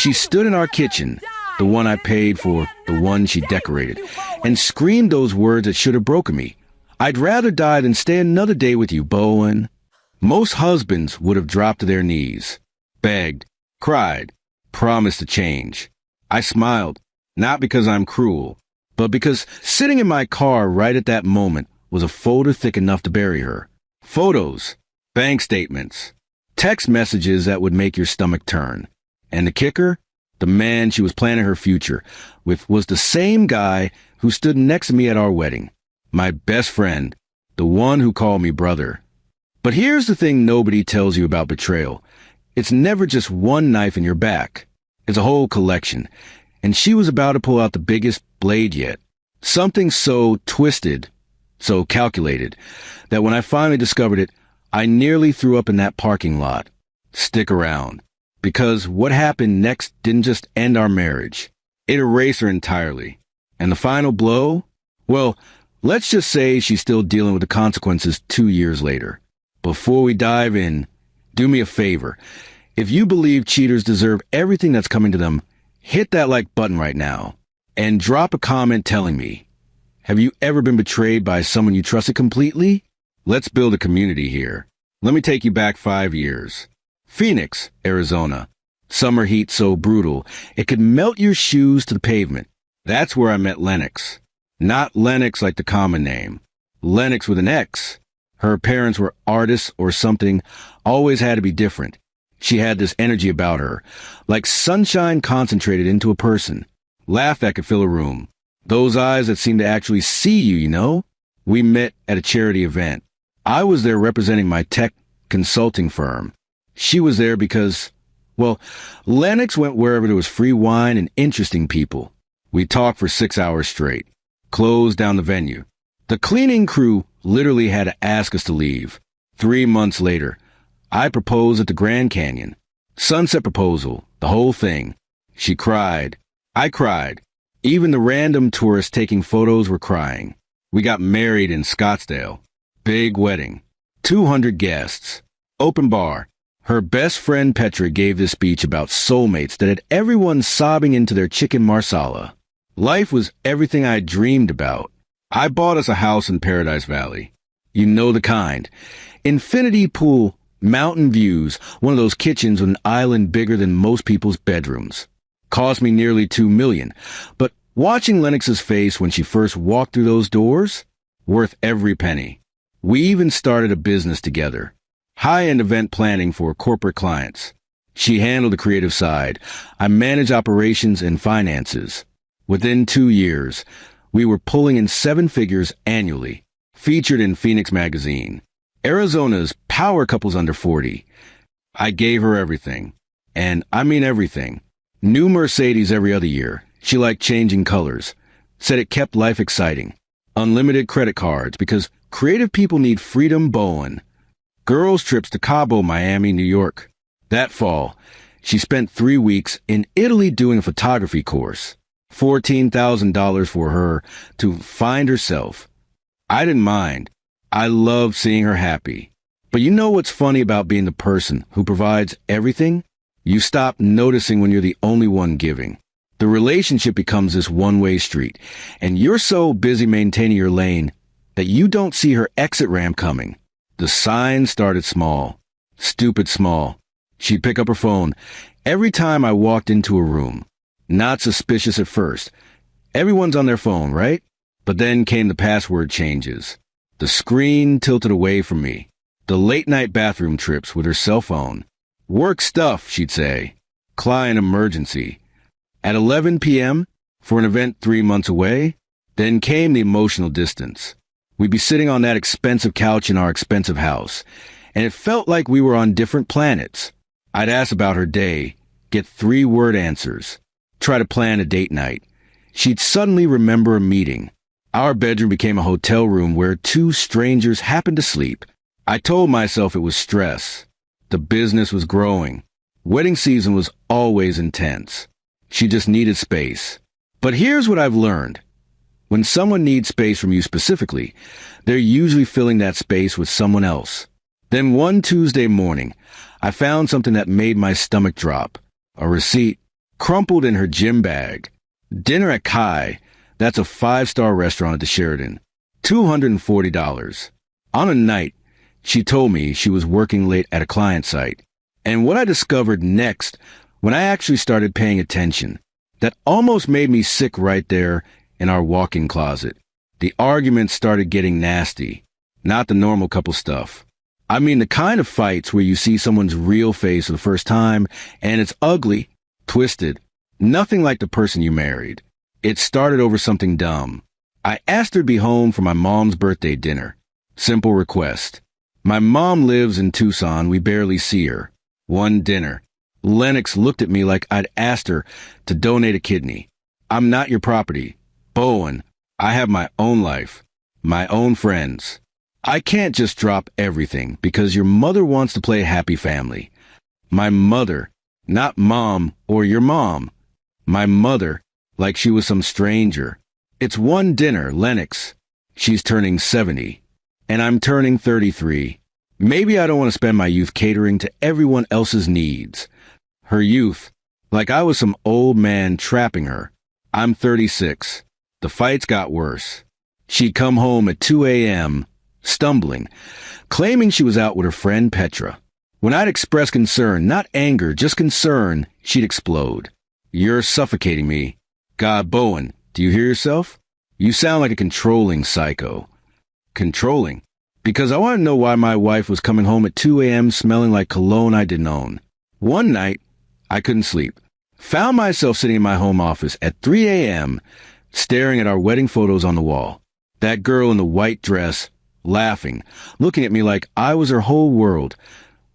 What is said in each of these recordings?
She stood in our kitchen, the one I paid for, the one she decorated, and screamed those words that should have broken me. I'd rather die than stay another day with you, Bowen. Most husbands would have dropped to their knees, begged, cried, promised to change. I smiled, not because I'm cruel, but because sitting in my car right at that moment was a folder thick enough to bury her. Photos, bank statements, text messages that would make your stomach turn. And the kicker? The man she was planning her future with was the same guy who stood next to me at our wedding. My best friend, the one who called me brother. But here's the thing nobody tells you about betrayal. It's never just one knife in your back. It's a whole collection. And she was about to pull out the biggest blade yet. Something so twisted, so calculated, that when I finally discovered it, I nearly threw up in that parking lot. Stick around. Because what happened next didn't just end our marriage. It erased her entirely. And the final blow? Well, let's just say she's still dealing with the consequences 2 years later. Before we dive in, do me a favor. If you believe cheaters deserve everything that's coming to them, hit that like button right now. And drop a comment telling me, have you ever been betrayed by someone you trusted completely? Let's build a community here. Let me take you back 5 years. Phoenix, Arizona. Summer heat so brutal, it could melt your shoes to the pavement. That's where I met Lennox. Not Lennox like the common name. Lennox with an X. Her parents were artists or something, always had to be different. She had this energy about her, like sunshine concentrated into a person. Laugh that could fill a room. Those eyes that seem to actually see you, you know? We met at a charity event. I was there representing my tech consulting firm. She was there because, well, Lennox went wherever there was free wine and interesting people. We talked for 6 hours straight. Closed down the venue. The cleaning crew literally had to ask us to leave. 3 months later, I proposed at the Grand Canyon. Sunset proposal, the whole thing. She cried. I cried. Even the random tourists taking photos were crying. We got married in Scottsdale. Big wedding. 200 guests. Open bar. Her best friend Petra gave this speech about soulmates that had everyone sobbing into their chicken marsala. Life was everything I dreamed about. I bought us a house in Paradise Valley. You know the kind. Infinity pool, mountain views, one of those kitchens with an island bigger than most people's bedrooms. Cost me nearly $2 million. But watching Lennox's face when she first walked through those doors, worth every penny. We even started a business together. High-end event planning for corporate clients. She handled the creative side. I managed operations and finances. Within 2 years, we were pulling in 7 figures annually, featured in Phoenix magazine. Arizona's power couples under 40. I gave her everything. And I mean everything. New Mercedes every other year. She liked changing colors. Said it kept life exciting. Unlimited credit cards because creative people need freedom. Bowen. Girls trips to Cabo, Miami, New York. That fall, she spent 3 weeks in Italy doing a photography course. $14,000 for her to find herself. I didn't mind. I loved seeing her happy. But you know what's funny about being the person who provides everything? You stop noticing when you're the only one giving. The relationship becomes this one-way street, and you're so busy maintaining your lane that you don't see her exit ramp coming. The sign started small. Stupid small. She'd pick up her phone every time I walked into a room. Not suspicious at first. Everyone's on their phone, right? But then came the password changes. The screen tilted away from me. The late-night bathroom trips with her cell phone. Work stuff, she'd say. Client emergency. At 11 p.m., for an event 3 months away, then came the emotional distance. We'd be sitting on that expensive couch in our expensive house, and it felt like we were on different planets. I'd ask about her day, get 3-word answers, try to plan a date night. She'd suddenly remember a meeting. Our bedroom became a hotel room where 2 strangers happened to sleep. I told myself it was stress. The business was growing. Wedding season was always intense. She just needed space. But here's what I've learned. When someone needs space from you specifically, they're usually filling that space with someone else. Then one Tuesday morning, I found something that made my stomach drop. A receipt. crumpled in her gym bag. Dinner at Kai, that's a 5-star restaurant at the Sheraton, $240. On a night, she told me she was working late at a client site. And what I discovered next, when I actually started paying attention, that almost made me sick right there in our walk-in closet. The arguments started getting nasty, not the normal couple stuff. I mean the kind of fights where you see someone's real face for the first time, and it's ugly, twisted, nothing like the person you married. It started over something dumb. I asked her to be home for my mom's birthday dinner. Simple request. My mom lives in Tucson, we barely see her. One dinner. Lennox looked at me like I'd asked her to donate a kidney. I'm not your property. Bowen, I have my own life, my own friends. I can't just drop everything because your mother wants to play happy family. My mother, not mom or your mom. My mother, like she was some stranger. It's one dinner, Lennox. She's turning 70, and I'm turning 33. Maybe I don't want to spend my youth catering to everyone else's needs. Her youth, like I was some old man trapping her. I'm 36. The fights got worse. She'd come home at 2 a.m., stumbling, claiming she was out with her friend Petra. When I'd express concern, not anger, just concern, she'd explode. You're suffocating me. God, Bowen, do you hear yourself? You sound like a controlling psycho. Controlling? Because I want to know why my wife was coming home at 2 a.m. smelling like cologne I didn't own. One night, I couldn't sleep. Found myself sitting in my home office at 3 a.m., staring at our wedding photos on the wall. That girl in the white dress, laughing, looking at me like I was her whole world.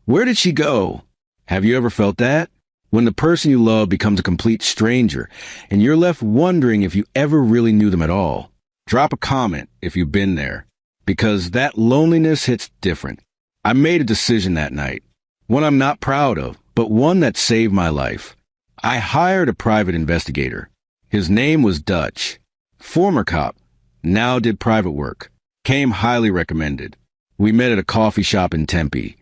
Where did she go? Have you ever felt that? When the person you love becomes a complete stranger, and you're left wondering if you ever really knew them at all. Drop a comment if you've been there, because that loneliness hits different. I made a decision that night, one I'm not proud of, but one that saved my life. I hired a private investigator. His name was Dutch. Former cop, now did private work. Came highly recommended. We met at a coffee shop in Tempe,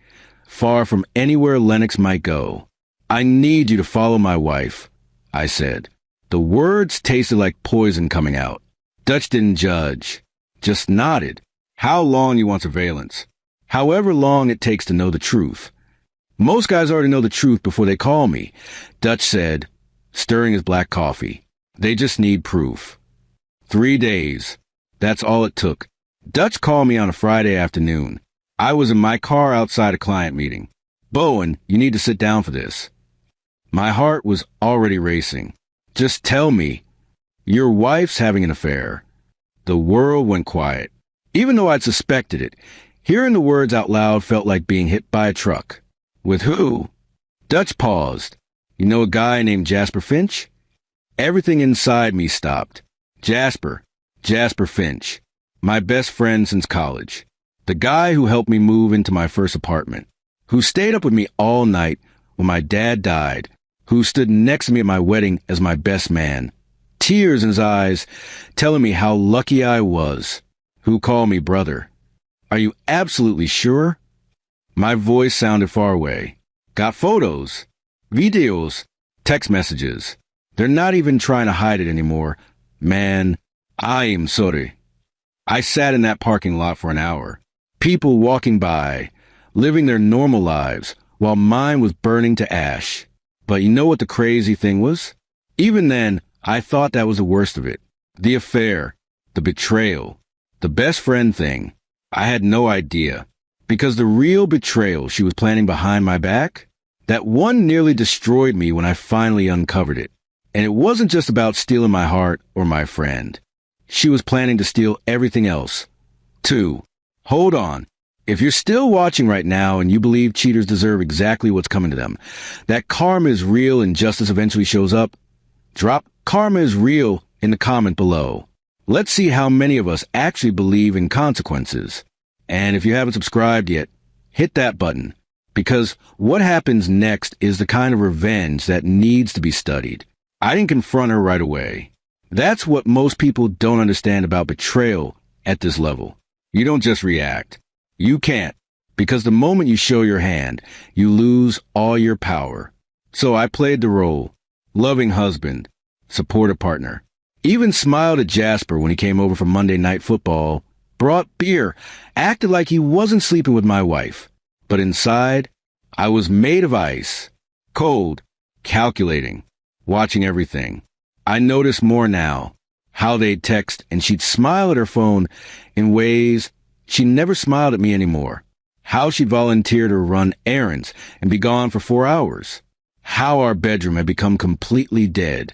far from anywhere Lennox might go. I need you to follow my wife, I said. The words tasted like poison coming out. Dutch didn't judge, just nodded. How long you want surveillance? However long it takes to know the truth. Most guys already know the truth before they call me, Dutch said, stirring his black coffee. They just need proof. 3 days. That's all it took. Dutch called me on a Friday afternoon. I was in my car outside a client meeting. Bowen, you need to sit down for this. My heart was already racing. Just tell me. Your wife's having an affair. The world went quiet. Even though I'd suspected it, hearing the words out loud felt like being hit by a truck. With who? Dutch paused. You know a guy named Jasper Finch? Everything inside me stopped. Jasper Finch. My best friend since college. The guy who helped me move into my first apartment. Who stayed up with me all night when my dad died. Who stood next to me at my wedding as my best man. Tears in his eyes, telling me how lucky I was. Who called me brother. Are you absolutely sure? My voice sounded far away. Got photos, videos, text messages. They're not even trying to hide it anymore. Man, I am sorry. I sat in that parking lot for an hour. People walking by, living their normal lives, while mine was burning to ash. But you know what the crazy thing was? Even then, I thought that was the worst of it. The affair, the betrayal, the best friend thing. I had no idea. Because the real betrayal she was planning behind my back, that one nearly destroyed me when I finally uncovered it. And it wasn't just about stealing my heart or my friend. She was planning to steal everything else. 2. Hold on. If you're still watching right now and you believe cheaters deserve exactly what's coming to them, that karma is real and justice eventually shows up, drop "karma is real" in the comment below. Let's see how many of us actually believe in consequences. And if you haven't subscribed yet, hit that button. Because what happens next is the kind of revenge that needs to be studied. I didn't confront her right away. That's what most people don't understand about betrayal at this level. You don't just react. You can't, because the moment you show your hand, you lose all your power. So I played the role. loving husband, supportive partner. Even smiled at Jasper when he came over for Monday Night Football, brought beer, acted like he wasn't sleeping with my wife. But inside, I was made of ice, cold, calculating, watching everything. I noticed more now, how they'd text and she'd smile at her phone in ways she never smiled at me anymore. How she'd volunteer to run errands and be gone for 4 hours. How our bedroom had become completely dead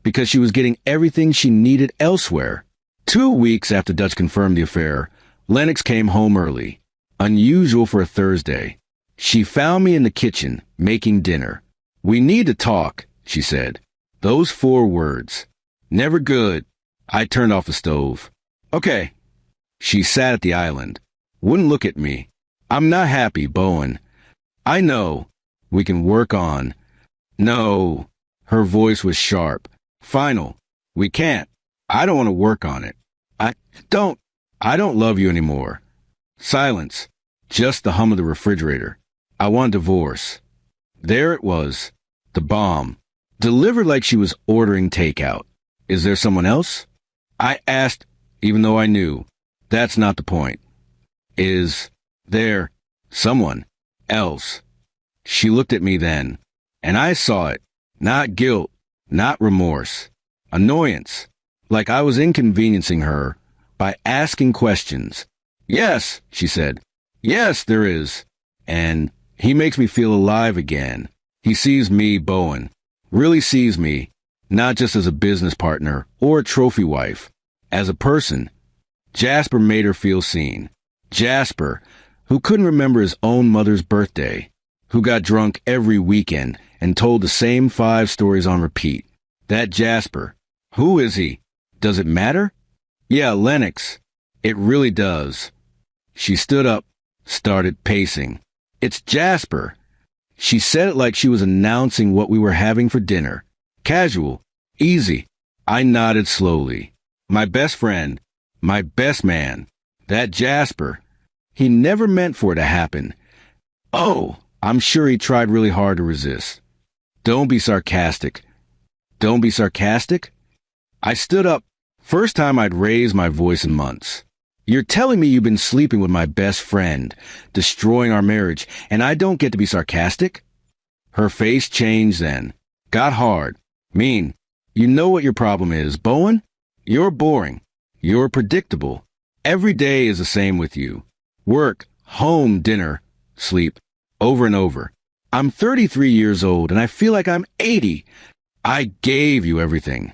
because she was getting everything she needed elsewhere. 2 weeks after Dutch confirmed the affair, Lennox came home early, unusual for a Thursday. She found me in the kitchen, making dinner. "We need to talk," she said. Those 4 words. Never good. I turned off the stove. "Okay." She sat at the island. Wouldn't look at me. "I'm not happy, Bowen." "I know. We can work on." "No." Her voice was sharp. "Final. We can't. I don't want to work on it. I don't love you anymore." Silence. Just the hum of the refrigerator. "I want a divorce." There it was. The bomb. Delivered like she was ordering takeout. "Is there someone else?" I asked, even though I knew. That's not the point. "Is there someone else?" She looked at me then, and I saw it. Not guilt, not remorse. Annoyance. Like I was inconveniencing her by asking questions. "Yes," she said. "Yes, there is. And he makes me feel alive again. He sees me, Bowen. Really sees me, not just as a business partner or a trophy wife, as a person." Jasper made her feel seen. Jasper, who couldn't remember his own mother's birthday, who got drunk every weekend and told the same 5 stories on repeat. That Jasper. Who is he? Does it matter? Yeah, Lennox. It really does. She stood up, started pacing. "It's Jasper." She said it like she was announcing what we were having for dinner. Casual. Easy. I nodded slowly. My best friend. My best man. That Jasper. He never meant for it to happen. Oh, I'm sure he tried really hard to resist. Don't be sarcastic. Don't be sarcastic? I stood up. First time I'd raised my voice in months. "You're telling me you've been sleeping with my best friend, destroying our marriage, and I don't get to be sarcastic?" Her face changed then. Got hard. "Mean. You know what your problem is, Bowen? You're boring. You're predictable. Every day is the same with you. Work, home, dinner, sleep, over and over. I'm 33 years old, and I feel like I'm 80. I gave you everything.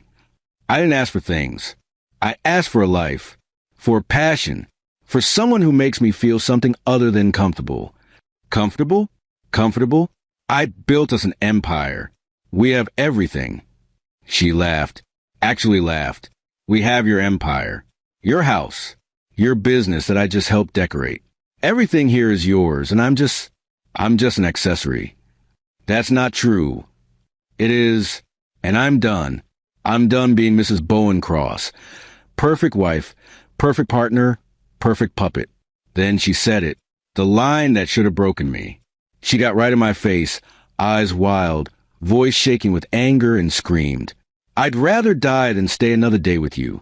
I didn't ask for things. I asked for a life, for passion, for someone who makes me feel something other than comfortable. Comfortable? Comfortable? I built us an empire. We have everything." She laughed. Actually laughed. "We have your empire. Your house. Your business that I just helped decorate. Everything here is yours, and I'm just an accessory." That's not true. It is, and I'm done. I'm done being Mrs. Bowen Cross. Perfect wife, perfect partner, perfect puppet. Then she said it, the line that should have broken me. She got right in my face, eyes wild, voice shaking with anger, and screamed, "I'd rather die than stay another day with you."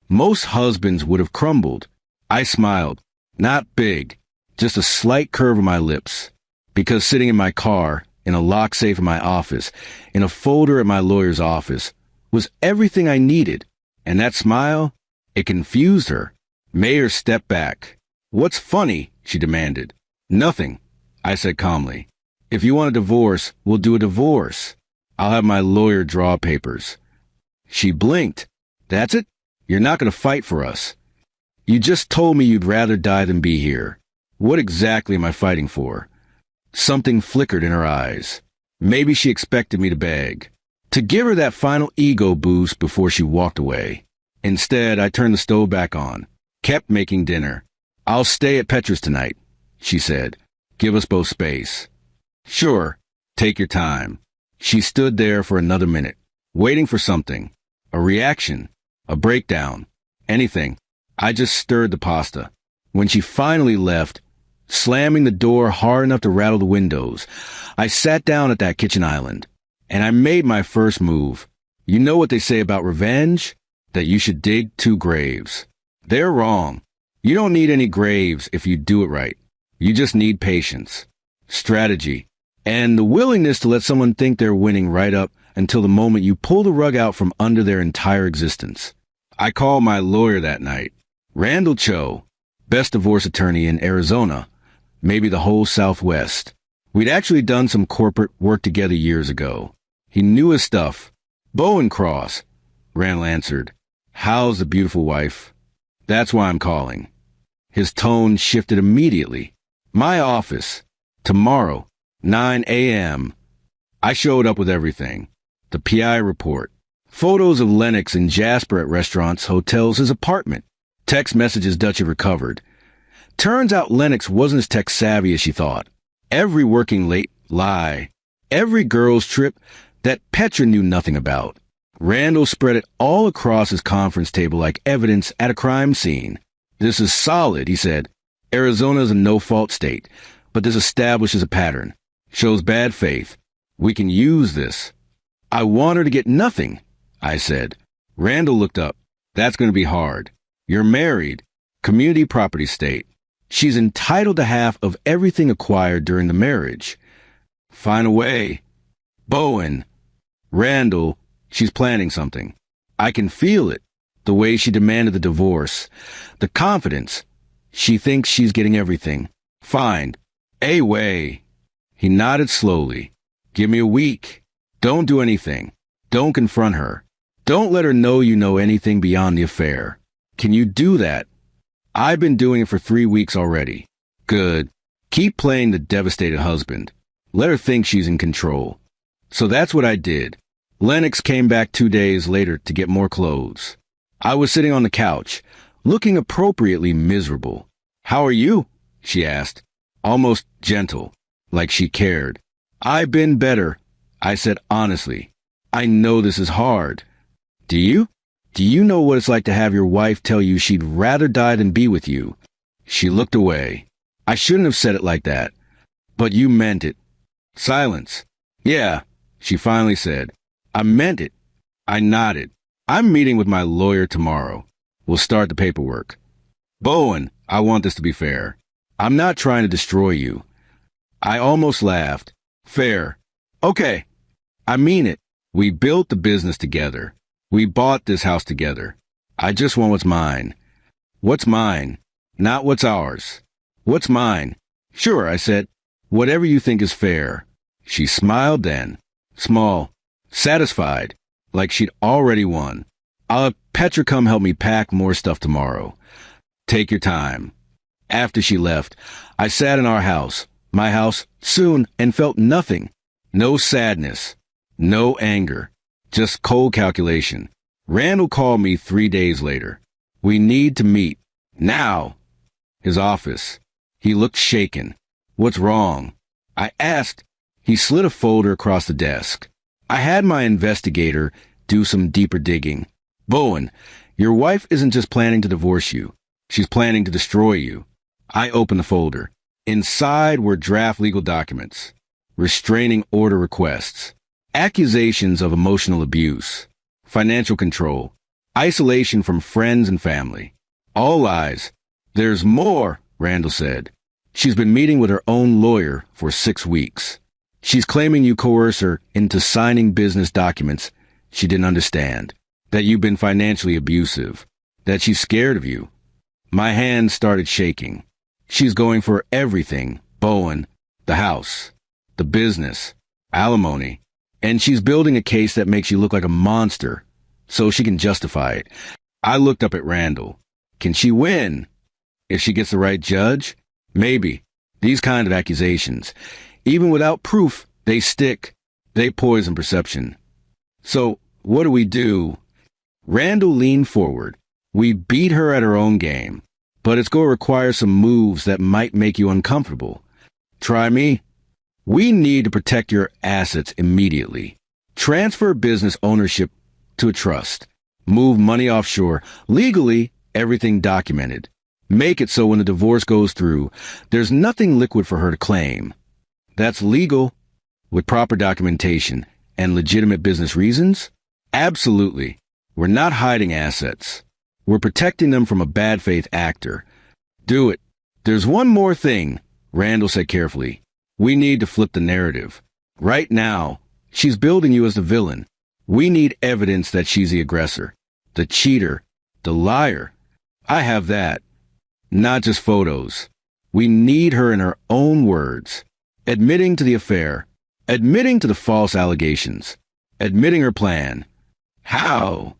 Most husbands would have crumbled. I smiled, not big, just a slight curve of my lips. Because sitting in my car, in a lock safe in my office, in a folder at my lawyer's office, was everything I needed. And that smile, it confused her. Mayer stepped back. "What's funny?" she demanded. "Nothing," I said calmly. "If you want a divorce, we'll do a divorce. I'll have my lawyer draw papers." She blinked. "That's it? You're not going to fight for us. You just told me you'd rather die than be here. What exactly am I fighting for?" Something flickered in her eyes. Maybe she expected me to beg, to give her that final ego boost before she walked away. Instead, I turned the stove back on, kept making dinner. "I'll stay at Petra's tonight," she said. "Give us both space." "Sure, take your time." She stood there for another minute, waiting for something, a reaction, a breakdown, anything. I just stirred the pasta. When she finally left, slamming the door hard enough to rattle the windows, I sat down at that kitchen island. And I made my first move. You know what they say about revenge? That you should dig 2 graves. They're wrong. You don't need any graves if you do it right. You just need patience, strategy, and the willingness to let someone think they're winning right up until the moment you pull the rug out from under their entire existence. I called my lawyer that night. Randall Cho, best divorce attorney in Arizona, maybe the whole Southwest. We'd actually done some corporate work together years ago. He knew his stuff. Bowen Cross, Randall answered. How's the beautiful wife? That's why I'm calling. His tone shifted immediately. My office. Tomorrow, 9 a.m. I showed up with everything. The PI report. Photos of Lennox and Jasper at restaurants, hotels, his apartment. Text messages Dutch had recovered. Turns out Lennox wasn't as tech savvy as she thought. Every working late lie. Every girl's trip that Petra knew nothing about. Randall spread it all across his conference table like evidence at a crime scene. This is solid, he said. Arizona is a no-fault state, but this establishes a pattern. Shows bad faith. We can use this. I want her to get nothing, I said. Randall looked up. That's going to be hard. You're married. Community property state. She's entitled to half of everything acquired during the marriage. Find a way. Bowen. Randall, she's planning something. I can feel it. The way she demanded the divorce. The confidence. She thinks she's getting everything. Fine. A way. He nodded slowly. Give me a week. Don't do anything. Don't confront her. Don't let her know you know anything beyond the affair. Can you do that? I've been doing it for 3 weeks already. Good. Keep playing the devastated husband. Let her think she's in control. So that's what I did. Lennox came back 2 days later to get more clothes. I was sitting on the couch, looking appropriately miserable. How are you? She asked, almost gentle, like she cared. I've been better, I said honestly. I know this is hard. Do you? Do you know what it's like to have your wife tell you she'd rather die than be with you? She looked away. I shouldn't have said it like that. But you meant it. Silence. Yeah, she finally said. I meant it. I nodded. I'm meeting with my lawyer tomorrow. We'll start the paperwork. Bowen, I want this to be fair. I'm not trying to destroy you. I almost laughed. Fair. Okay. I mean it. We built the business together. We bought this house together. I just want what's mine. What's mine? Not what's ours. What's mine? Sure, I said. Whatever you think is fair. She smiled then. Small. Satisfied. Like she'd already won. I'll have Petra come help me pack more stuff tomorrow. Take your time. After she left, I sat in our house, my house, soon, and felt nothing. No sadness. No anger. Just cold calculation. Randall called me 3 days later. We need to meet. Now. His office. He looked shaken. What's wrong? I asked. He slid a folder across the desk. I had my investigator do some deeper digging. Bowen, your wife isn't just planning to divorce you. She's planning to destroy you. I opened the folder. Inside were draft legal documents, restraining order requests, accusations of emotional abuse, financial control, isolation from friends and family. All lies. There's more, Randall said. She's been meeting with her own lawyer for 6 weeks. She's claiming you coerce her into signing business documents she didn't understand, that you've been financially abusive, that she's scared of you. My hands started shaking. She's going for everything, Bowen, the house, the business, alimony, and she's building a case that makes you look like a monster so she can justify it. I looked up at Randall. Can she win? If she gets the right judge? Maybe. These kind of accusations, even without proof, they stick. They poison perception. So, what do we do? Randall leaned forward. We beat her at her own game, but it's going to require some moves that might make you uncomfortable. Try me. We need to protect your assets immediately. Transfer business ownership to a trust. Move money offshore. Legally, everything documented. Make it so when the divorce goes through, there's nothing liquid for her to claim. That's legal, with proper documentation, And legitimate business reasons? Absolutely. We're not hiding assets. We're protecting them from a bad faith actor. Do it. There's one more thing, Randall said carefully. We need to flip the narrative. Right now, she's building you as the villain. We need evidence that she's the aggressor, the cheater, the liar. I have that. Not just photos. We need her in her own words, admitting to the affair, admitting to the false allegations, admitting her plan. How?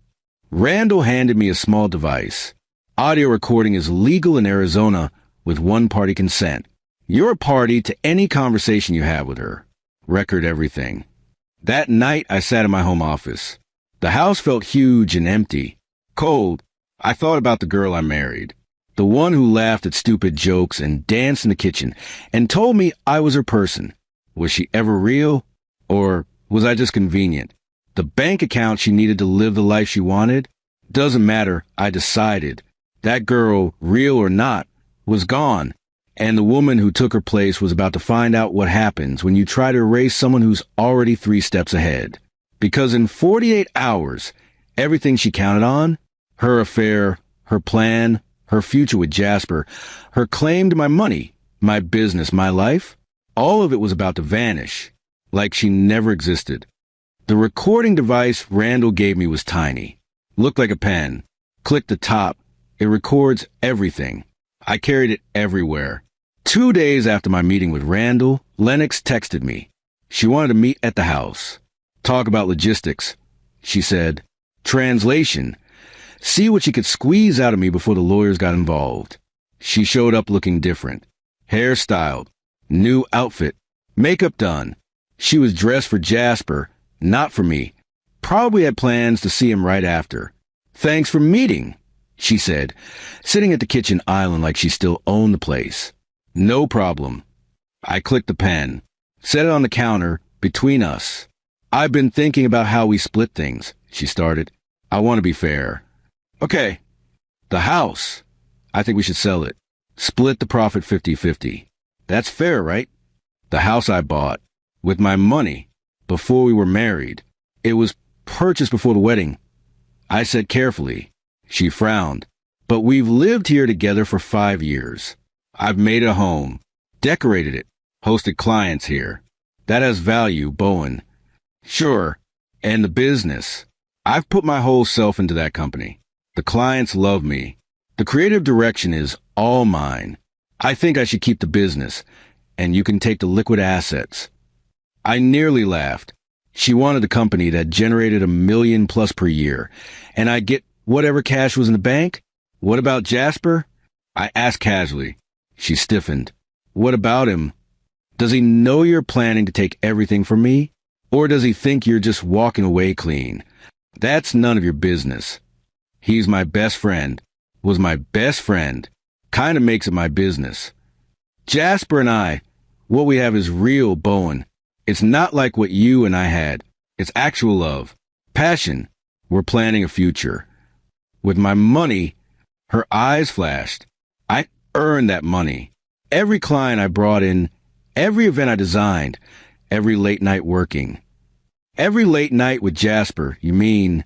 Randall handed me a small device. Audio recording is legal in Arizona with one-party consent. You're a party to any conversation you have with her. Record everything. That night, I sat in my home office. The house felt huge and empty. Cold. I thought about the girl I married. The one who laughed at stupid jokes and danced in the kitchen and told me I was her person. Was she ever real? Or was I just convenient? The bank account she needed to live the life she wanted? Doesn't matter, I decided. That girl, real or not, was gone. And the woman who took her place was about to find out what happens when you try to erase someone who's already 3 steps ahead. Because in 48 hours, everything she counted on, her affair, her plan, her future with Jasper, her claim to my money, my business, my life, all of it was about to vanish, like she never existed. The recording device Randall gave me was tiny. Looked like a pen. Click the top. It records everything. I carried it everywhere. 2 days after my meeting with Randall, Lennox texted me. She wanted to meet at the house. Talk about logistics. She said, translation. See what she could squeeze out of me before the lawyers got involved. She showed up looking different. Hair styled. New outfit. Makeup done. She was dressed for Jasper, not for me. Probably had plans to see him right after. Thanks for meeting, she said, sitting at the kitchen island like she still owned the place. No problem. I clicked the pen, set it on the counter between us. I've been thinking about how we split things, she started. I want to be fair. Okay. The house. I think we should sell it. Split the profit 50-50. That's fair, right? The house I bought, with my money, before we were married. It was purchased before the wedding. I said carefully. She frowned. But we've lived here together for 5 years. I've made a home, decorated it, hosted clients here. That has value, Bowen. Sure. And the business. I've put my whole self into that company. The clients love me. The creative direction is all mine. I think I should keep the business, and you can take the liquid assets. I nearly laughed. She wanted a company that generated $1 million+ per year, and I'd get whatever cash was in the bank. What about Jasper? I asked casually. She stiffened. What about him? Does he know you're planning to take everything from me? Or does he think you're just walking away clean? That's none of your business. He's my best friend. Was my best friend. Kinda makes it my business. Jasper and I, what we have is real, Bowen. It's not like what you and I had. It's actual love. Passion. We're planning a future. With my money, her eyes flashed. I earned that money. Every client I brought in, every event I designed, every late night working. Every late night with Jasper, you mean?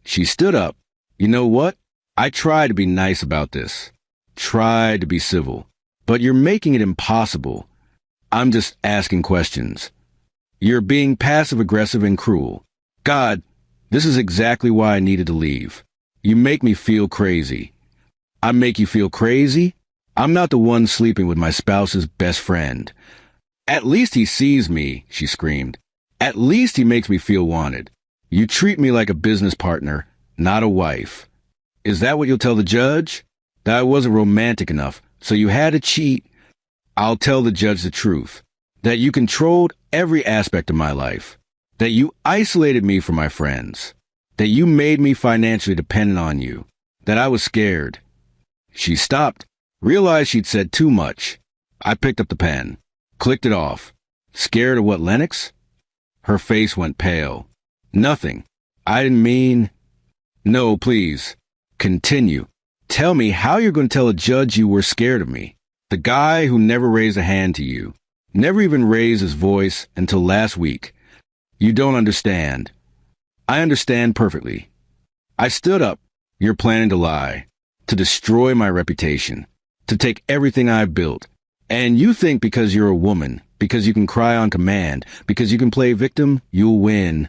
She stood up. You know what? I tried to be nice about this. Tried to be civil. But you're making it impossible. I'm just asking questions. You're being passive-aggressive and cruel. God, this is exactly why I needed to leave. You make me feel crazy. I make you feel crazy? I'm not the one sleeping with my spouse's best friend. At least he sees me, she screamed. At least he makes me feel wanted. You treat me like a business partner, not a wife. Is that what you'll tell the judge? That I wasn't romantic enough, so you had to cheat? I'll tell the judge the truth. That you controlled every aspect of my life. That you isolated me from my friends. That you made me financially dependent on you. That I was scared. She stopped, realized she'd said too much. I picked up the pen, clicked it off. Scared of what, Lennox? Her face went pale. Nothing. I didn't mean... No, please. Continue. Tell me how you're going to tell a judge you were scared of me. The guy who never raised a hand to you. Never even raised his voice until last week. You don't understand. I understand perfectly. I stood up. You're planning to lie, to destroy my reputation, to take everything I've built. And you think because you're a woman, because you can cry on command, because you can play victim, you'll win.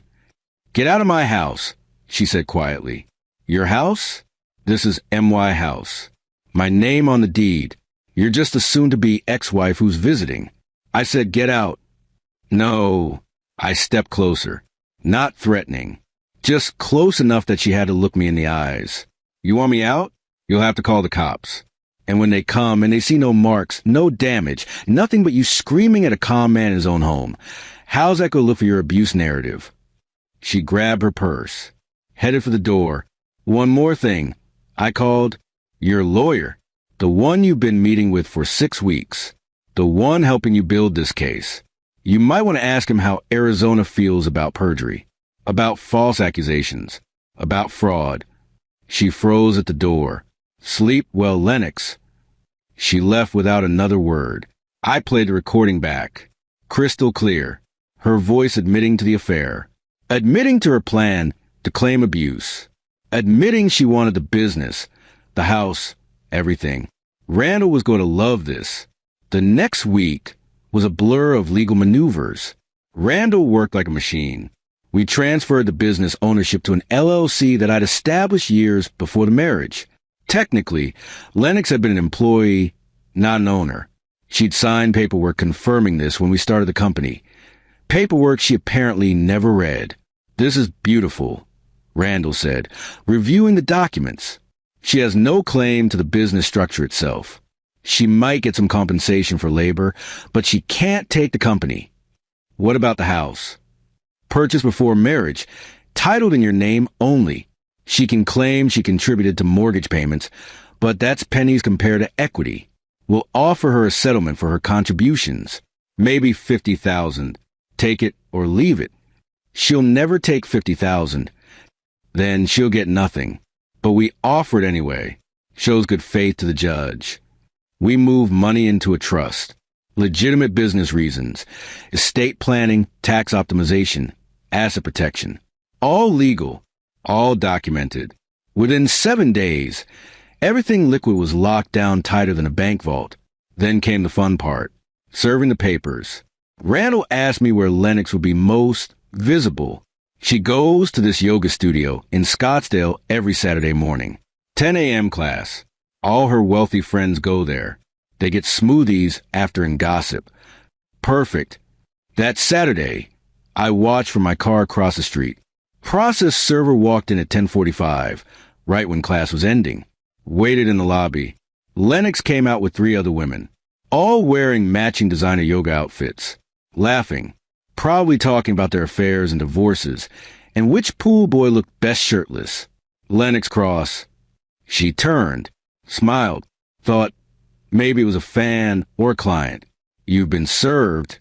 Get out of my house, she said quietly. Your house? This is MY House. My name on the deed. You're just a soon-to-be ex-wife who's visiting. I said get out. No. I stepped closer. Not threatening. Just close enough that she had to look me in the eyes. You want me out? You'll have to call the cops. And when they come and they see no marks, no damage, nothing but you screaming at a calm man in his own home, how's that gonna look for your abuse narrative? She grabbed her purse, headed for the door. One more thing. I called your lawyer, the one you've been meeting with for 6 weeks, the one helping you build this case. You might want to ask him how Arizona feels about perjury, about false accusations, about fraud. She froze at the door. Sleep well, Lennox. She left without another word. I played the recording back. Crystal clear. Her voice admitting to the affair. Admitting to her plan to claim abuse. Admitting she wanted the business, the house, everything. Randall was going to love this. The next week was a blur of legal maneuvers. Randall worked like a machine. We transferred the business ownership to an LLC that I'd established years before the marriage. Technically, Lennox had been an employee, not an owner. She'd signed paperwork confirming this when we started the company. Paperwork she apparently never read. This is beautiful, Randall said, reviewing the documents. She has no claim to the business structure itself. She might get some compensation for labor, but she can't take the company. What about the house? Purchased before marriage, titled in your name only. She can claim she contributed to mortgage payments, but that's pennies compared to equity. We'll offer her a settlement for her contributions. Maybe $50,000. Take it or leave it. She'll never take $50,000. Then she'll get nothing. But we offer it anyway. Shows good faith to the judge. We move money into a trust. Legitimate business reasons. Estate planning, tax optimization, asset protection. All legal. All documented. Within 7 days, everything liquid was locked down tighter than a bank vault. Then came the fun part. Serving the papers. Randall asked me where Lennox would be most visible. She goes to this yoga studio in Scottsdale every Saturday morning. 10 a.m. class. All her wealthy friends go there. They get smoothies after and gossip. Perfect. That Saturday, I watched from my car across the street. Process server walked in at 10:45, right when class was ending. Waited in the lobby. Lennox came out with 3 other women, all wearing matching designer yoga outfits, laughing, probably talking about their affairs and divorces, and which pool boy looked best shirtless. Lennox cross. She turned, smiled, thought maybe it was a fan or a client. You've been served.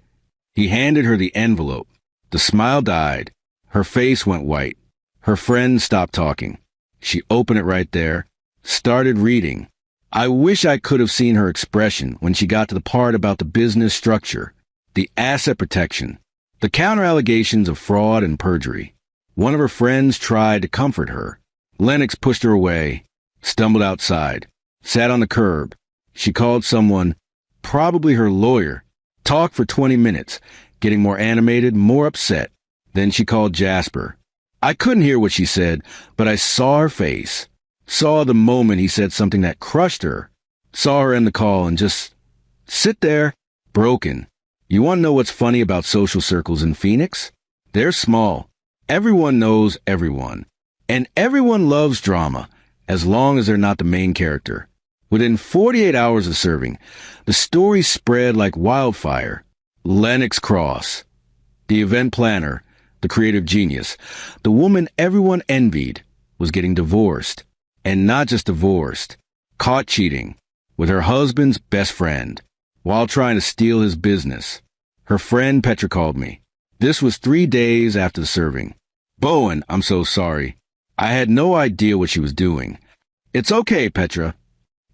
He handed her the envelope. The smile died. Her face went white. Her friend stopped talking. She opened it right there, started reading. I wish I could have seen her expression when she got to the part about the business structure, the asset protection, the counter-allegations of fraud and perjury. One of her friends tried to comfort her. Lennox pushed her away, stumbled outside, sat on the curb. She called someone, probably her lawyer, talked for 20 minutes, getting more animated, more upset. Then she called Jasper. I couldn't hear what she said, but I saw her face, saw the moment he said something that crushed her, saw her end the call and just sit there, broken. You want to know what's funny about social circles in Phoenix? They're small. Everyone knows everyone. And everyone loves drama, as long as they're not the main character. Within 48 hours of serving, the story spread like wildfire. Lennox Cross, the event planner, the creative genius, the woman everyone envied, was getting divorced. And not just divorced, caught cheating with her husband's best friend while trying to steal his business. Her friend Petra called me. This was 3 days after the serving. Bowen, I'm so sorry. I had no idea what she was doing. It's okay, Petra.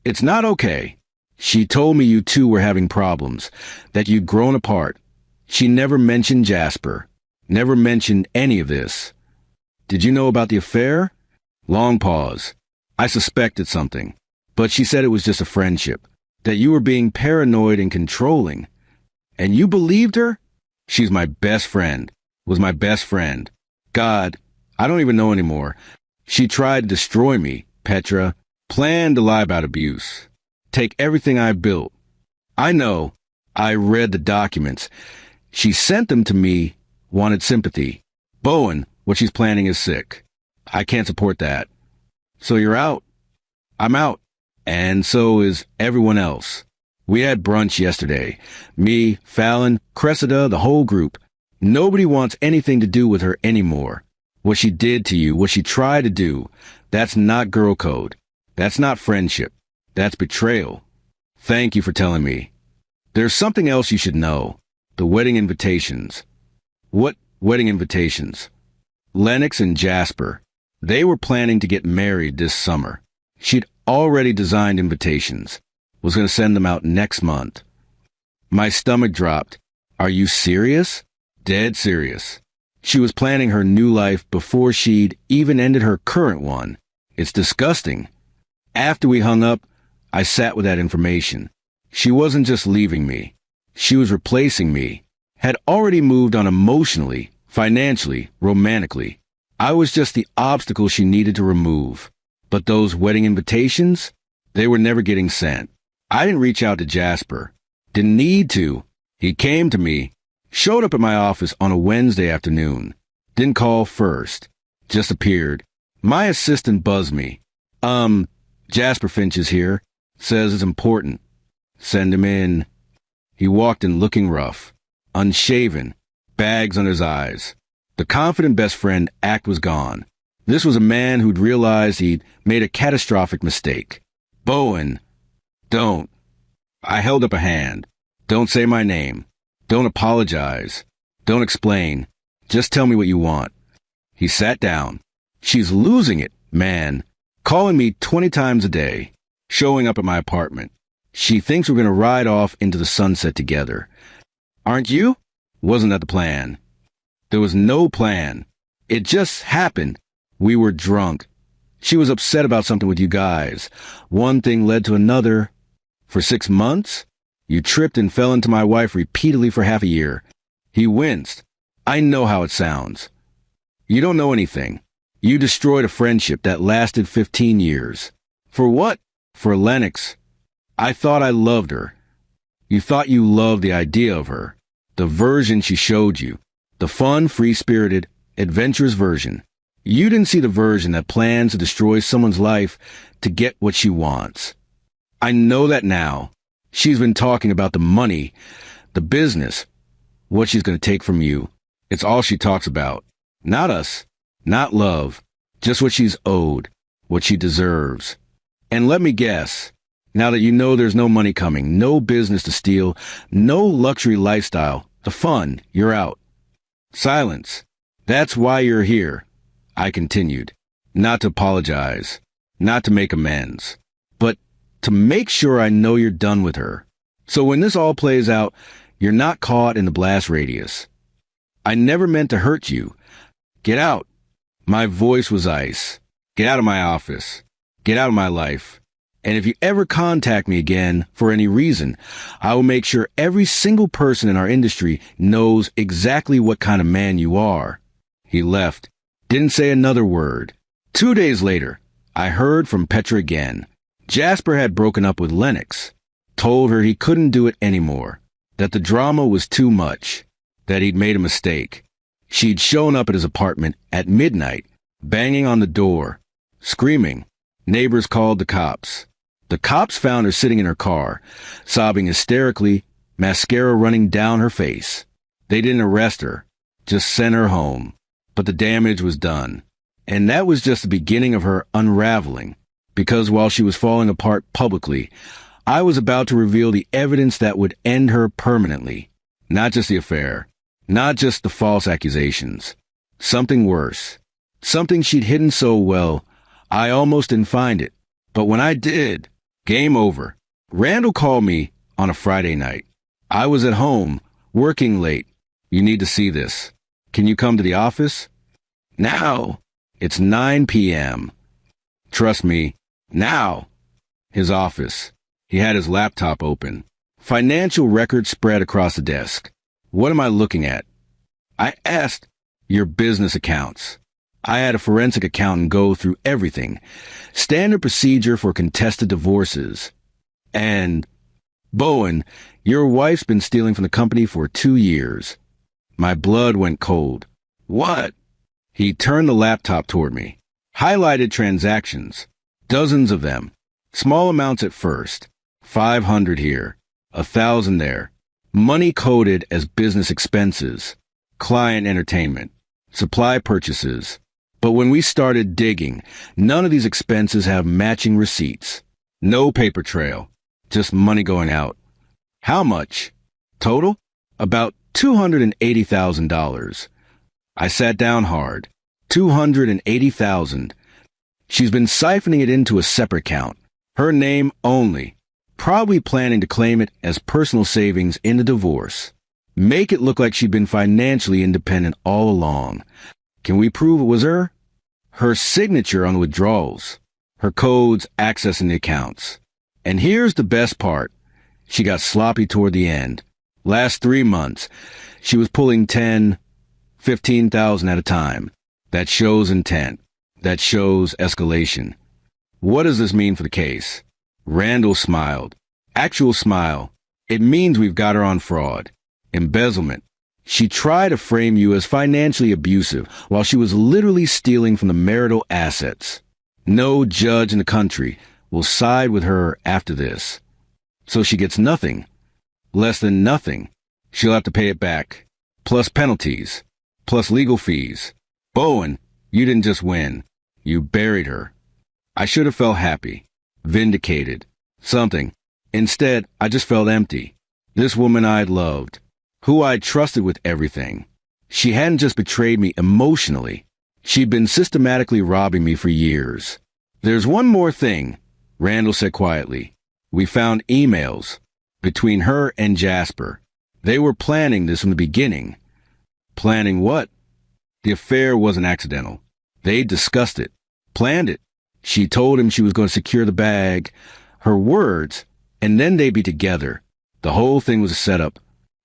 It's not okay. She told me you two were having problems, that you'd grown apart. She never mentioned Jasper. Never mentioned any of this. Did you know about the affair? Long pause. I suspected something, but she said it was just a friendship, that you were being paranoid and controlling. And you believed her? She's my best friend, was my best friend. God, I don't even know anymore. She tried to destroy me, Petra, planned to lie about abuse. Take everything I built. I know. I read the documents. She sent them to me, wanted sympathy. Bowen, what she's planning is sick. I can't support that. So you're out? I'm out. And so is everyone else. We had brunch yesterday. Me, Fallon, Cressida, the whole group. Nobody wants anything to do with her anymore. What she did to you, what she tried to do, that's not girl code. That's not friendship. That's betrayal. Thank you for telling me. There's something else you should know. The wedding invitations. What wedding invitations? Lennox and Jasper. They were planning to get married this summer. She'd already designed invitations. Was going to send them out next month. My stomach dropped. Are you serious? Dead serious. She was planning her new life before she'd even ended her current one. It's disgusting. After we hung up, I sat with that information. She wasn't just leaving me. She was replacing me. Had already moved on emotionally, financially, romantically. I was just the obstacle she needed to remove. But those wedding invitations, they were never getting sent. I didn't reach out to Jasper. Didn't need to. He came to me. Showed up at my office on a Wednesday afternoon. Didn't call first. Just appeared. My assistant buzzed me. Jasper Finch is here. Says it's important. Send him in. He walked in looking rough. Unshaven. Bags under his eyes. The confident best friend act was gone. This was a man who'd realized he'd made a catastrophic mistake. Bowen. Don't. I held up a hand. Don't say my name. Don't apologize. Don't explain. Just tell me what you want. He sat down. She's losing it, man. Calling me 20 times a day. Showing up at my apartment. She thinks we're going to ride off into the sunset together. Aren't you? Wasn't that the plan? There was no plan. It just happened. We were drunk. She was upset about something with you guys. One thing led to another. For 6 months? You tripped and fell into my wife repeatedly for half a year. He winced. I know how it sounds. You don't know anything. You destroyed a friendship that lasted 15 years. For what? For Lennox. I thought I loved her. You thought you loved the idea of her. The version she showed you. The fun, free-spirited, adventurous version. You didn't see the version that plans to destroy someone's life to get what she wants. I know that now. She's been talking about the money, the business, what she's going to take from you. It's all she talks about. Not us, not love, just what she's owed, what she deserves. And let me guess, now that you know there's no money coming, no business to steal, no luxury lifestyle, the fun, you're out. Silence. That's why you're here. I continued. Not to apologize, not to make amends, but to make sure I know you're done with her. So when this all plays out, you're not caught in the blast radius. I never meant to hurt you. Get out. My voice was ice. Get out of my office. Get out of my life. And if you ever contact me again for any reason, I will make sure every single person in our industry knows exactly what kind of man you are. He left. Didn't say another word. 2 days later, I heard from Petra again. Jasper had broken up with Lennox, told her he couldn't do it anymore, that the drama was too much, that he'd made a mistake. She'd shown up at his apartment at midnight, banging on the door, screaming. Neighbors called the cops. The cops found her sitting in her car, sobbing hysterically, mascara running down her face. They didn't arrest her, just sent her home. But the damage was done. And that was just the beginning of her unraveling. Because while she was falling apart publicly, I was about to reveal the evidence that would end her permanently. Not just the affair, not just the false accusations. Something worse. Something she'd hidden so well, I almost didn't find it. But when I did, game over. Randall called me on a Friday night. I was at home, working late. You need to see this. Can you come to the office? Now. It's 9 p.m. Trust me, now. His office. He had his laptop open. Financial records spread across the desk. What am I looking at? I asked, your business accounts. I had a forensic accountant go through everything. Standard procedure for contested divorces. And, Bowen, your wife's been stealing from the company for 2 years. My blood went cold. What? He turned the laptop toward me. Highlighted transactions. Dozens of them. Small amounts at first. 500 here. 1,000 there. Money coded as business expenses. Client entertainment. Supply purchases. But when we started digging, none of these expenses have matching receipts. No paper trail. Just money going out. How much? Total? About $280,000. I sat down hard. $280,000. She's been siphoning it into a separate account. Her name only. Probably planning to claim it as personal savings in the divorce. Make it look like she'd been financially independent all along. Can we prove it was her? Her signature on the withdrawals. Her codes accessing the accounts. And here's the best part. She got sloppy toward the end. Last 3 months, she was pulling 10, 15,000 at a time. That shows intent. That shows escalation. What does this mean for the case? Randall smiled. Actual smile. It means we've got her on fraud. Embezzlement. She tried to frame you as financially abusive while she was literally stealing from the marital assets. No judge in the country will side with her after this. So she gets nothing. Less than nothing. She'll have to pay it back. Plus penalties. Plus legal fees. Bowen, you didn't just win. You buried her. I should have felt happy. Vindicated. Something. Instead, I just felt empty. This woman I'd loved. Who I'd trusted with everything. She hadn't just betrayed me emotionally. She'd been systematically robbing me for years. There's one more thing, Randall said quietly. We found emails between her and Jasper. They were planning this from the beginning. Planning what? The affair wasn't accidental. They discussed it. Planned it. She told him she was going to secure the bag. Her words, and then they'd be together. The whole thing was a setup.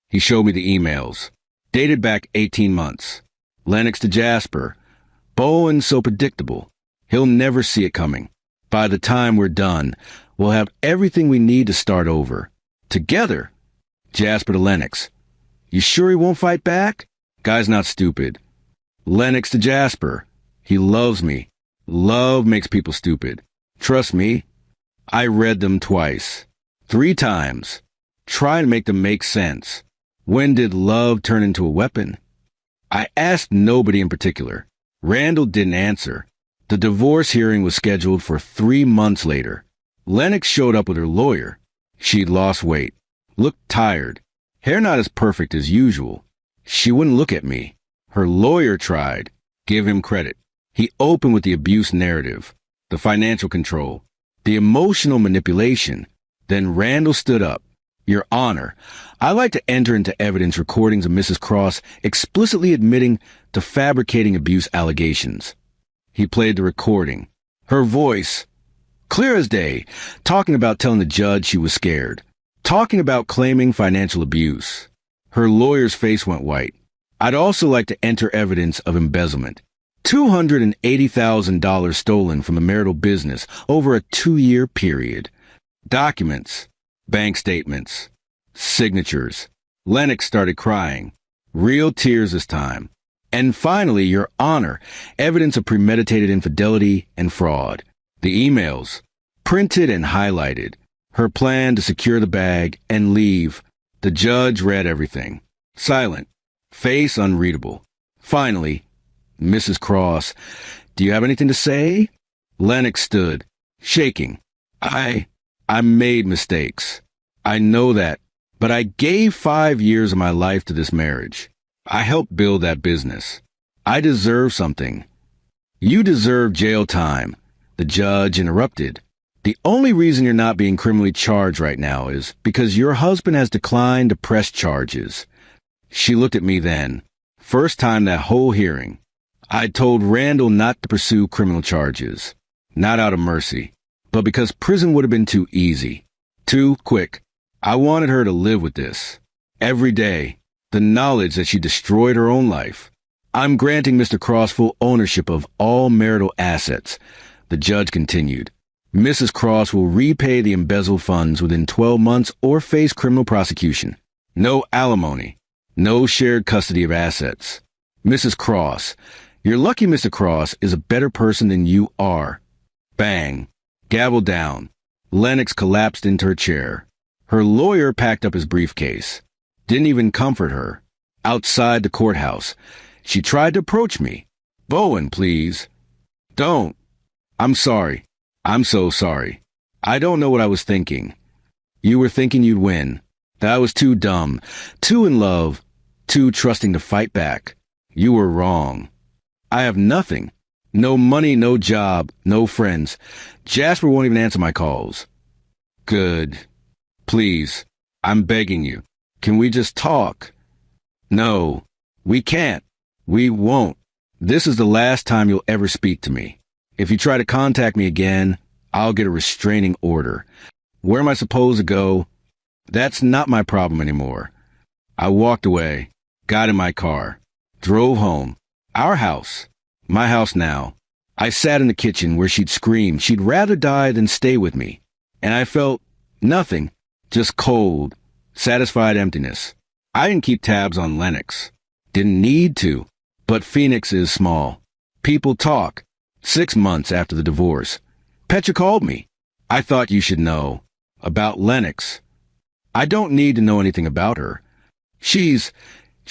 He showed me the emails. Dated back 18 months. Lennox to Jasper. Bowen's so predictable. He'll never see it coming. By the time we're done, we'll have everything we need to start over. Together. Jasper to Lennox. You sure he won't fight back? Guy's not stupid. Lennox to Jasper. He loves me. Love makes people stupid. Trust me. I read them twice. 3 times. Try to make them make sense. When did love turn into a weapon? I asked nobody in particular. Randall didn't answer. The divorce hearing was scheduled for 3 months later. Lennox showed up with her lawyer. She'd lost weight. Looked tired. Hair not as perfect as usual. She wouldn't look at me. Her lawyer tried. Give him credit. He opened with the abuse narrative, the financial control, the emotional manipulation. Then Randall stood up. Your Honor, I like to enter into evidence recordings of Mrs. Cross explicitly admitting to fabricating abuse allegations. He played the recording. Her voice, clear as day, talking about telling the judge she was scared, talking about claiming financial abuse. Her lawyer's face went white. I'd also like to enter evidence of embezzlement. $280,000 stolen from the marital business over a 2-year period. Documents. Bank statements. Signatures. Lennox started crying. Real tears this time. And finally, Your Honor, evidence of premeditated infidelity and fraud. The emails. Printed and highlighted. Her plan to secure the bag and leave. The judge read everything. Silent. Face unreadable. Finally, Mrs. Cross, do you have anything to say? Lennox stood, shaking. I made mistakes. I know that, but I gave 5 years of my life to this marriage. I helped build that business. I deserve something. You deserve jail time. The judge interrupted. The only reason you're not being criminally charged right now is because your husband has declined to press charges. She looked at me then, First time that whole hearing. I told Randall not to pursue criminal charges. Not out of mercy, but because prison would have been too easy. Too quick. I wanted her to live with this. Every day. The knowledge that she destroyed her own life. I'm granting Mr. Cross full ownership of all marital assets. The judge continued. Mrs. Cross will repay the embezzled funds within 12 months or face criminal prosecution. No alimony. No shared custody of assets. Mrs. Cross, you're lucky Mr. Cross is a better person than you are. Bang. Gavel down. Lennox collapsed into her chair. Her lawyer packed up his briefcase. Didn't even comfort her. Outside the courthouse, she tried to approach me. Bowen, please. Don't. I'm sorry. I'm so sorry. I don't know what I was thinking. You were thinking you'd win. That I was too dumb, too in love, too trusting to fight back. You were wrong. I have nothing. No money, no job, no friends. Jasper won't even answer my calls. Good. Please, I'm begging you. Can we just talk? No, we can't. We won't. This is the last time you'll ever speak to me. If you try to contact me again, I'll get a restraining order. Where am I supposed to go? That's not my problem anymore. I walked away, got in my car, drove home. Our house. My house now. I sat in the kitchen where she'd scream she'd rather die than stay with me. And I felt nothing, just cold, satisfied emptiness. I didn't keep tabs on Lennox. Didn't need to. But Phoenix is small. People talk. 6 months after the divorce. Petra called me. I thought you should know. About Lennox. I don't need to know anything about her. She's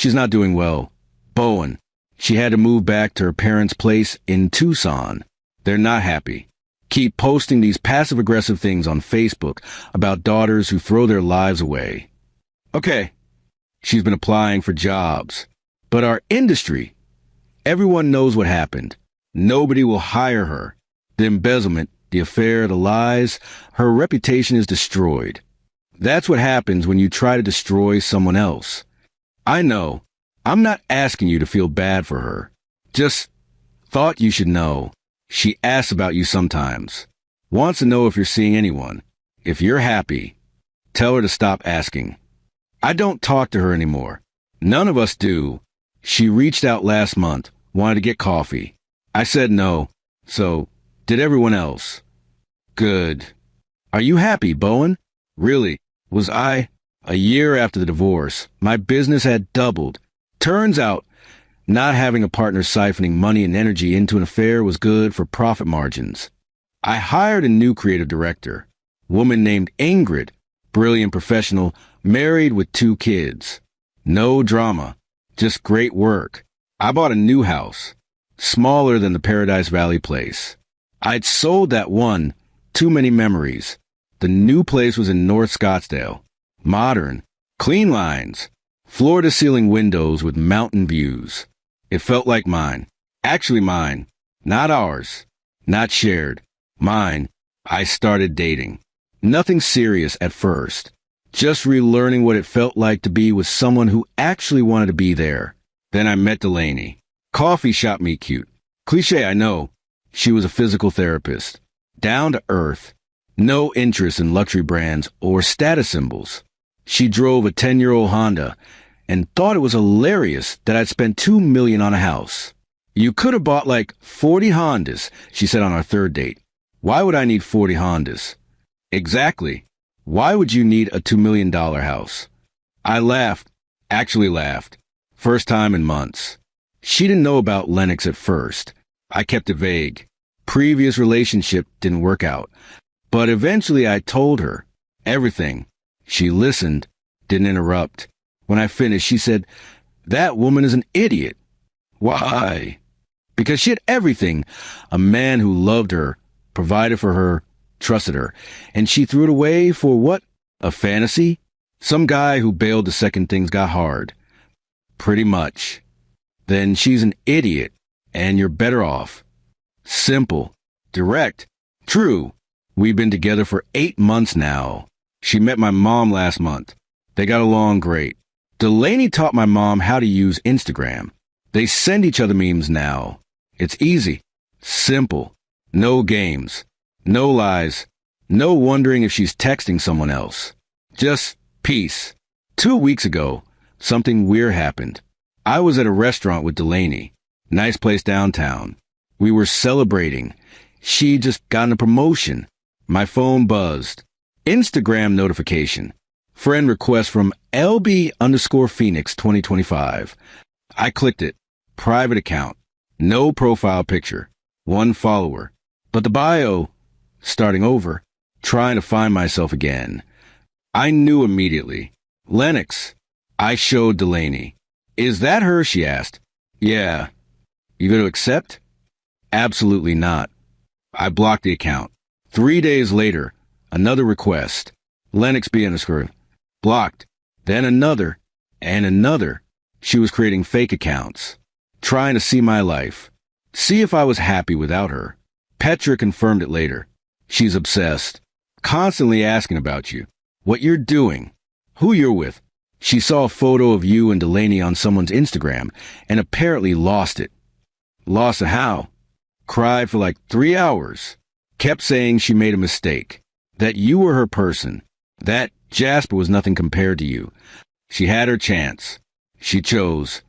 not doing well. Bowen. She had to move back to her parents' place in Tucson. They're not happy. Keep posting these passive-aggressive things on Facebook about daughters who throw their lives away. Okay. She's been applying for jobs. But our industry, everyone knows what happened. Nobody will hire her. The embezzlement, the affair, the lies, her reputation is destroyed. That's what happens when you try to destroy someone else. I know. I'm not asking you to feel bad for her. Just thought you should know. She asks about you sometimes. Wants to know if you're seeing anyone. If you're happy, tell her to stop asking. I don't talk to her anymore. None of us do. She reached out last month, wanted to get coffee. I said no. So, did everyone else. Good. Are you happy, Bowen? Really, was I? A year after the divorce, my business had doubled. Turns out, not having a partner siphoning money and energy into an affair was good for profit margins. I hired a new creative director, woman named Ingrid, brilliant professional, married with 2 kids. No drama, just great work. I bought a new house, smaller than the Paradise Valley place. I'd sold that one, too many memories. The new place was in North Scottsdale. Modern, clean lines, floor-to-ceiling windows with mountain views. It felt like mine. Actually mine. Not ours. Not shared. Mine. I started dating. Nothing serious at first. Just relearning what it felt like to be with someone who actually wanted to be there. Then I met Delaney. Coffee shop meet cute. Cliché, I know. She was a physical therapist. Down to earth. No interest in luxury brands or status symbols. She drove a 10-year-old Honda and thought it was hilarious that I'd spent $2 million on a house. You could have bought like 40 Hondas, she said on our third date. Why would I need 40 Hondas? Exactly. Why would you need a $2 million house? I laughed. Actually laughed. First time in months. She didn't know about Lennox at first. I kept it vague. Previous relationship didn't work out. But eventually I told her everything. She listened, didn't interrupt. When I finished, she said, "That woman is an idiot." Why? Because she had everything. A man who loved her, provided for her, trusted her. And she threw it away for what? A fantasy? Some guy who bailed the second things got hard. Pretty much. Then she's an idiot, and you're better off. Simple. Direct. True. We've been together for 8 months now. She met my mom last month. They got along great. Delaney taught my mom how to use Instagram. They send each other memes now. It's easy. Simple. No games. No lies. No wondering if she's texting someone else. Just peace. 2 weeks ago, something weird happened. I was at a restaurant with Delaney. Nice place downtown. We were celebrating. She just gotten a promotion. My phone buzzed. Instagram notification. Friend request from LB_Phoenix 2025. I clicked it. Private account. No profile picture. 1 follower. But the bio, starting over, trying to find myself again. I knew immediately. Lennox. I showed Delaney. Is that her? She asked. Yeah. You going to accept? Absolutely not. I blocked the account. 3 days later, another request. Lennox B_. Blocked. Then another. And another. She was creating fake accounts. Trying to see my life. See if I was happy without her. Petra confirmed it later. She's obsessed. Constantly asking about you. What you're doing. Who you're with. She saw a photo of you and Delaney on someone's Instagram and apparently lost it. Lost it how? Cried for like 3 hours. Kept saying she made a mistake. That you were her person. That Jasper was nothing compared to you. She had her chance. She chose.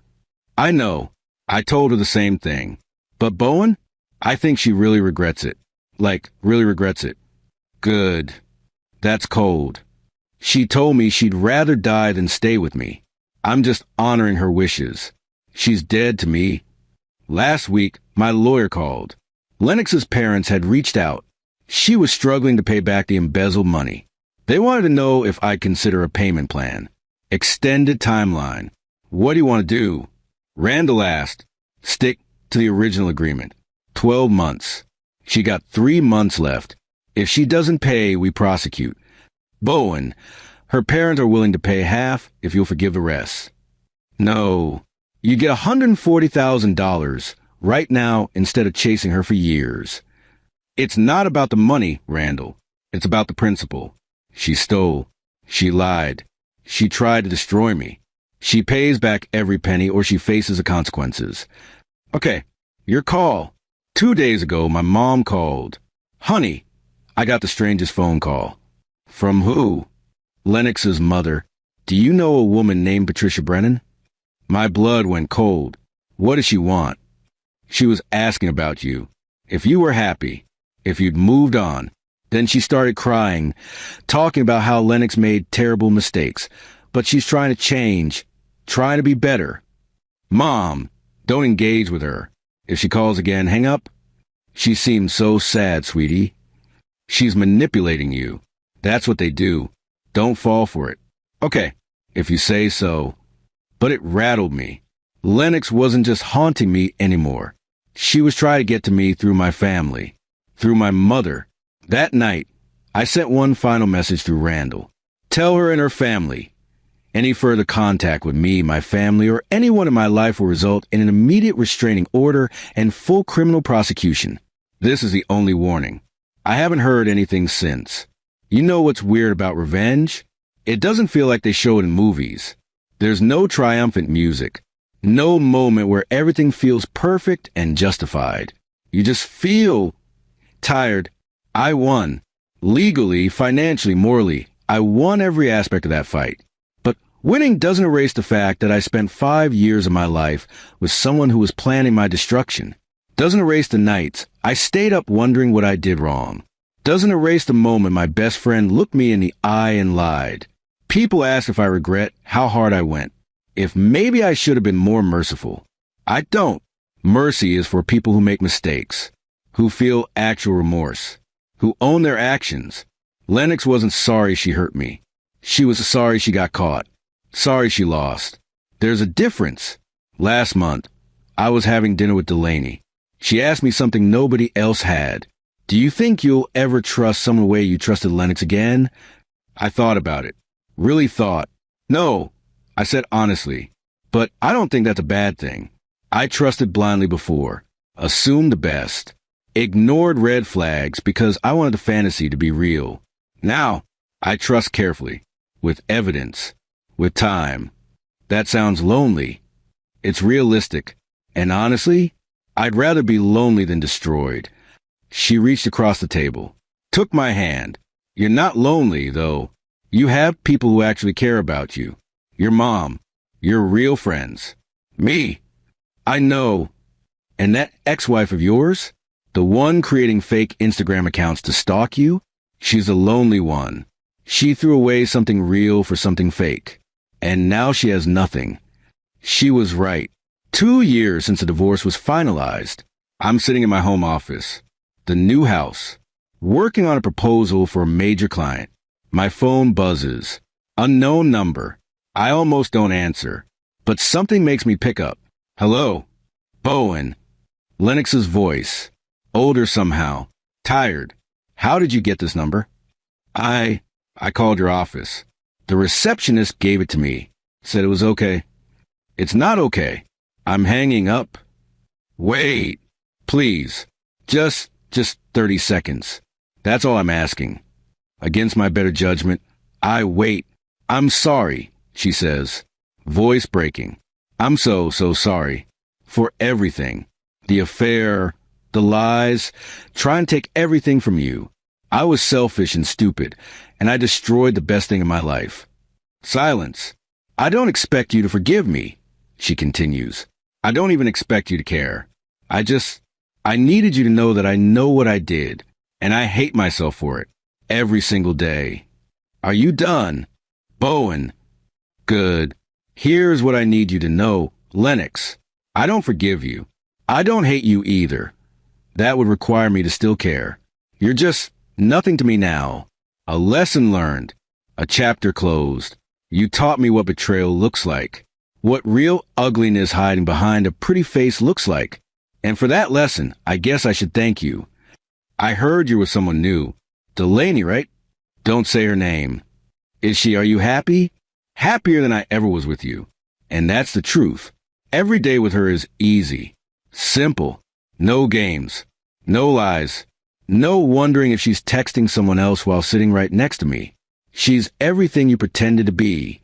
I know. I told her the same thing. But Bowen? I think she really regrets it. Like, really regrets it. Good. That's cold. She told me she'd rather die than stay with me. I'm just honoring her wishes. She's dead to me. Last week, my lawyer called. Lennox's parents had reached out. She was struggling to pay back the embezzled money. They wanted to know if I'd consider a payment plan. Extended timeline. What do you want to do? Randall asked. Stick to the original agreement. 12 months. She got 3 months left. If she doesn't pay, we prosecute. Bowen, her parents are willing to pay half if you'll forgive the rest. No. You get $140,000 right now instead of chasing her for years. It's not about the money, Randall. It's about the principle. She stole. She lied. She tried to destroy me. She pays back every penny or she faces the consequences. Okay, your call. 2 days ago, my mom called. Honey, I got the strangest phone call. From who? Lennox's mother. Do you know a woman named Patricia Brennan? My blood went cold. What does she want? She was asking about you. If you were happy. If you'd moved on. Then she started crying, talking about how Lennox made terrible mistakes. But she's trying to change. Trying to be better. Mom, don't engage with her. If she calls again, hang up. She seems so sad, sweetie. She's manipulating you. That's what they do. Don't fall for it. Okay, if you say so. But it rattled me. Lennox wasn't just haunting me anymore. She was trying to get to me through my family. Through my mother. That night, I sent one final message through Randall. Tell her and her family. Any further contact with me, my family, or anyone in my life will result in an immediate restraining order and full criminal prosecution. This is the only warning. I haven't heard anything since. You know what's weird about revenge? It doesn't feel like they show it in movies. There's no triumphant music. No moment where everything feels perfect and justified. You just feel tired. I won. Legally, financially, morally, I won every aspect of that fight. But winning doesn't erase the fact that I spent 5 years of my life with someone who was planning my destruction. Doesn't erase the nights I stayed up wondering what I did wrong. Doesn't erase the moment my best friend looked me in the eye and lied. People ask if I regret how hard I went. If maybe I should have been more merciful. I don't. Mercy is for people who make mistakes, who feel actual remorse, who own their actions. Lennox wasn't sorry she hurt me. She was sorry she got caught. Sorry she lost. There's a difference. Last month, I was having dinner with Delaney. She asked me something nobody else had. Do you think you'll ever trust someone the way you trusted Lennox again? I thought about it. Really thought. No, I said honestly. But I don't think that's a bad thing. I trusted blindly before. Assumed the best. Ignored red flags because I wanted the fantasy to be real. Now, I trust carefully. With evidence. With time. That sounds lonely. It's realistic. And honestly, I'd rather be lonely than destroyed. She reached across the table, took my hand. You're not lonely, though. You have people who actually care about you. Your mom. Your real friends. Me. I know. And that ex-wife of yours? The one creating fake Instagram accounts to stalk you? She's a lonely one. She threw away something real for something fake. And now she has nothing. She was right. 2 years since the divorce was finalized. I'm sitting in my home office. The new house. Working on a proposal for a major client. My phone buzzes. Unknown number. I almost don't answer. But something makes me pick up. Hello? Bowen. Lennox's voice. Older somehow. Tired. How did you get this number? I called your office. The receptionist gave it to me. Said it was okay. It's not okay. I'm hanging up. Wait. Please. Just 30 seconds. That's all I'm asking. Against my better judgment, I wait. I'm sorry, she says. Voice breaking. I'm so sorry. For everything. The affair, the lies, try and take everything from you. I was selfish and stupid, and I destroyed the best thing in my life. Silence. I don't expect you to forgive me, she continues. I don't even expect you to care. I needed you to know that I know what I did, and I hate myself for it. Every single day. Are you done? Bowen. Good. Here's what I need you to know, Lennox. I don't forgive you. I don't hate you either. That would require me to still care. You're just nothing to me now. A lesson learned. A chapter closed. You taught me what betrayal looks like. What real ugliness hiding behind a pretty face looks like. And for that lesson, I guess I should thank you. I heard you were someone new. Delaney, right? Don't say her name. Is she? Are you happy? Happier than I ever was with you. And that's the truth. Every day with her is easy. Simple. No games. No lies. No wondering if she's texting someone else while sitting right next to me. She's everything you pretended to be.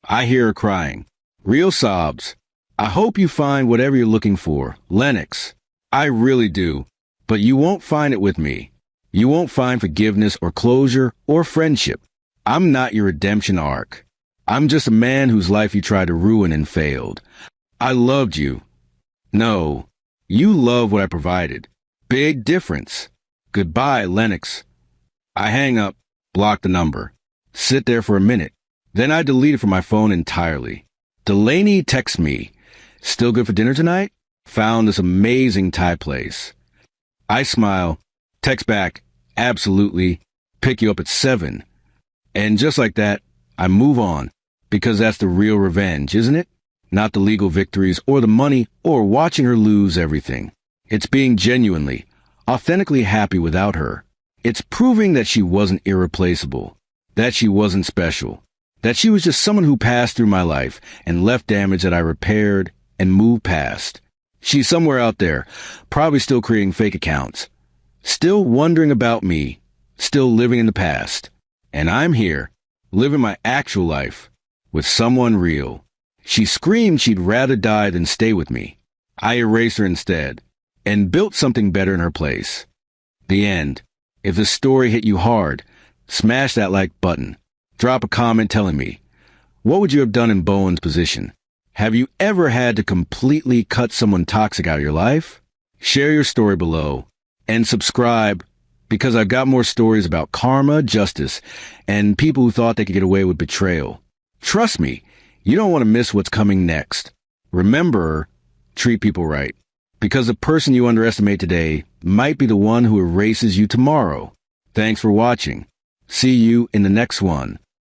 I hear her crying. Real sobs. I hope you find whatever you're looking for, Lennox. I really do. But you won't find it with me. You won't find forgiveness or closure or friendship. I'm not your redemption arc. I'm just a man whose life you tried to ruin and failed. I loved you. No, you love what I provided. Big difference. Goodbye, Lennox. I hang up, block the number, sit there for a minute. Then I delete it from my phone entirely. Delaney texts me. Still good for dinner tonight? Found this amazing Thai place. I smile, text back, absolutely, pick you up at 7. And just like that, I move on, because that's the real revenge, isn't it? Not the legal victories or the money or watching her lose everything. It's being genuinely, authentically happy without her. It's proving that she wasn't irreplaceable, that she wasn't special, that she was just someone who passed through my life and left damage that I repaired and moved past. She's somewhere out there, probably still creating fake accounts, still wondering about me, still living in the past. And I'm here, living my actual life, with someone real. She screamed she'd rather die than stay with me. I erased her instead, and built something better in her place. The end. If the story hit you hard, smash that like button. Drop a comment telling me, what would you have done in Bowen's position? Have you ever had to completely cut someone toxic out of your life? Share your story below, and subscribe, because I've got more stories about karma, justice, and people who thought they could get away with betrayal. Trust me, you don't want to miss what's coming next. Remember, treat people right, because the person you underestimate today might be the one who erases you tomorrow. Thanks for watching. See you in the next one.